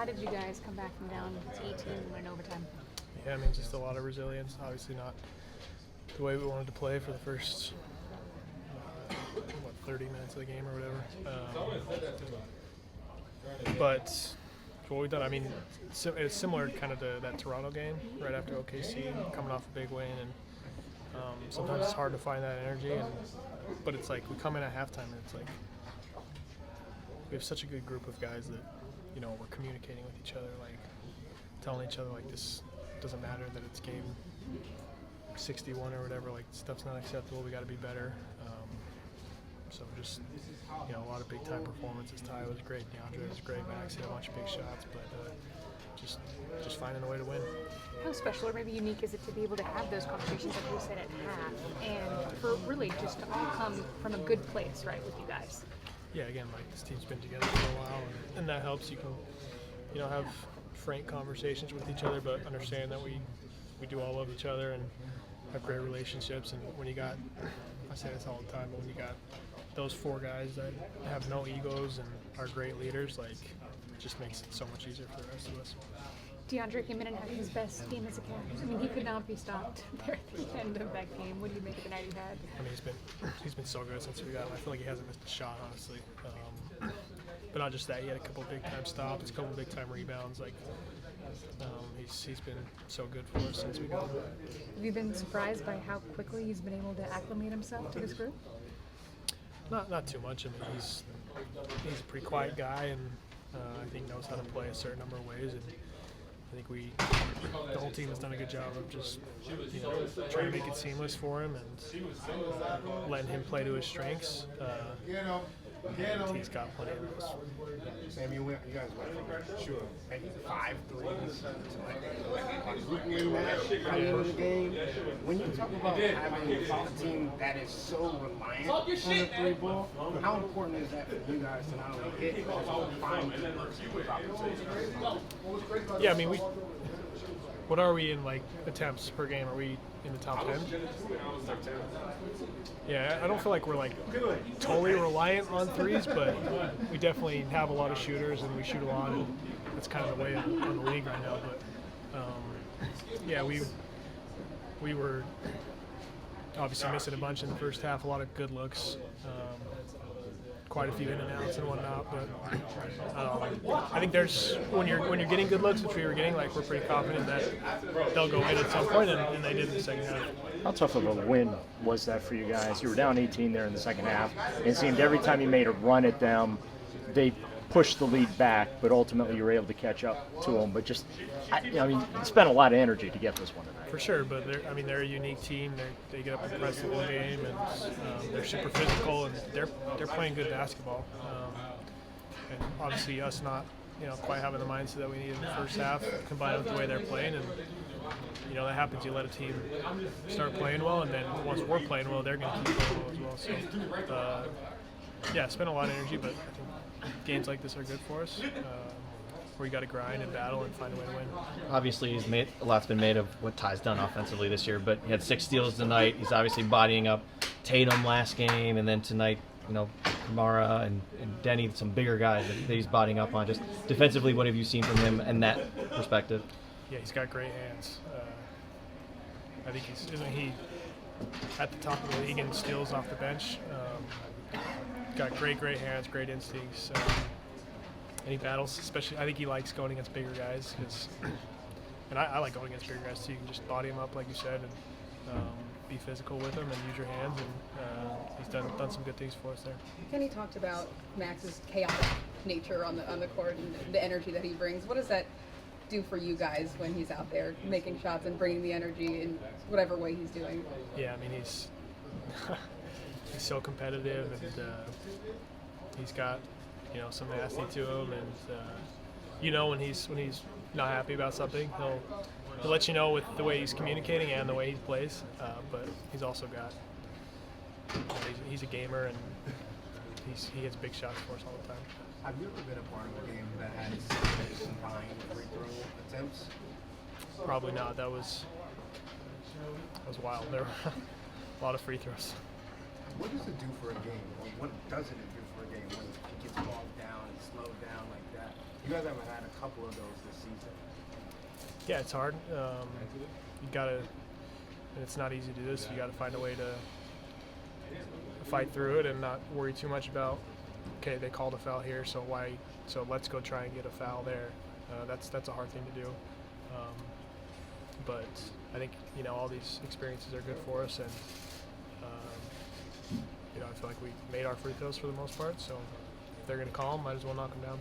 How did you guys come back from down to 18 and win overtime? Yeah, I mean, just a lot of resilience. Obviously not the way we wanted to play for the first, 30 minutes of the game or whatever. But what we've done, I mean, it's similar kind of to that Toronto game right after OKC, coming off a big win. And sometimes it's hard to find that energy. But it's like we come in at halftime and it's like we have such a good group of guys that, we're communicating with each other, like telling each other like this doesn't matter that it's game 61 or whatever, like stuff's not acceptable, we got to be better. So just, a lot of big time performances. Ty was great, DeAndre was great, Max hit a bunch of big shots, but just finding a way to win. How special or maybe unique is it to be able to have those conversations like you said at half and for really just to all come from a good place, right, with you guys? Yeah, again, like this team's been together for a while, and that helps. You can, have frank conversations with each other, but understand that we do all love each other and have great relationships. And when you got, I say this all the time, but when you got those four guys that have no egos and are great leaders, like it just makes it so much easier for the rest of us. DeAndre came in and had his best game as a captain. I mean, he could not be stopped there at the end of that game. What do you make of the night he had? I mean, he's been so good since we got him. I feel like he hasn't missed a shot, honestly. But not just that, he had a couple big time stops, a couple big time rebounds. Like he's been so good for us since we got him. Have you been surprised by how quickly he's been able to acclimate himself to this group? Not too much. I mean, he's a pretty quiet guy, and I think knows how to play a certain number of ways. And I think the whole team has done a good job of just trying to make it seamless for him and letting him play to his strengths. And he's got plenty of those. Sam, you guys went from shooting maybe 5 threes to like by the end of the game. When you talk about having a team that is so reliant on the three ball, how important is that for you guys to not only hit but also find the opportunities? Yeah, I mean, what are we in like attempts per game? Are we in the top 10? Yeah, I don't feel like we're like totally reliant on threes, but we definitely have a lot of shooters and we shoot a lot, and that's kind of the way in the league right now. But yeah, we were obviously missing a bunch in the first half, a lot of good looks. Quite a few in and outs and whatnot, but I think there's when you're getting good looks, which we were getting, like we're pretty confident that they'll go in at some point, and they did in the second half. How tough of a win was that for you guys? You were down 18 there in the second half. It seemed every time you made a run at them, they pushed the lead back, but ultimately you were able to catch up to them. But just, you spent a lot of energy to get this one tonight. For sure, but they're a unique team. They get up and press the whole game, and they're super physical, and they're playing good basketball. And obviously, us not quite having the mindset that we needed in the first half, combined with the way they're playing, and that happens. You let a team start playing well, and then once we're playing well, they're going to keep playing well as well. So, yeah, spent a lot of energy, but I think games like this are good for us. Where you got to grind and battle and find a way to win. Obviously, a lot's been made of what Ty's done offensively this year, but he had 6 steals tonight. He's obviously bodying up Tatum last game, and then tonight, Kamara and Denny, some bigger guys that he's bodying up on. Just defensively, what have you seen from him in that perspective? Yeah, he's got great hands. I think isn't he at the top of the league in steals off the bench? Got great hands, great instincts. And he battles, especially. I think he likes going against bigger guys, and I like going against bigger guys too. You can just body him up, like you said, and be physical with him and use your hands. And he's done some good things for us there. Kenny talked about Max's chaotic nature on the court and the energy that he brings. What does that do for you guys when he's out there making shots and bringing the energy in whatever way he's doing? Yeah, I mean he's so competitive, and he's got some nasty to him, and when he's not happy about something, he'll let you know with the way he's communicating and the way he plays. But he's also got he's a gamer, and he hits big shots for us all the time. Have you ever been a part of a game that had 6 combined free throw attempts? Probably not. That was wild. There were a lot of free throws. What does it do for a game? Or what doesn't it do for a game when it gets bogged down and slowed down like that? You guys have had a couple of those this season. Yeah, it's hard. You gotta, and it's not easy to do this. You gotta find a way to fight through it and not worry too much about, okay, they called a foul here, so let's go try and get a foul there. That's a hard thing to do. But I think, all these experiences are good for us, and I feel like we made our free throws for the most part, so if they're going to call them, might as well knock them down.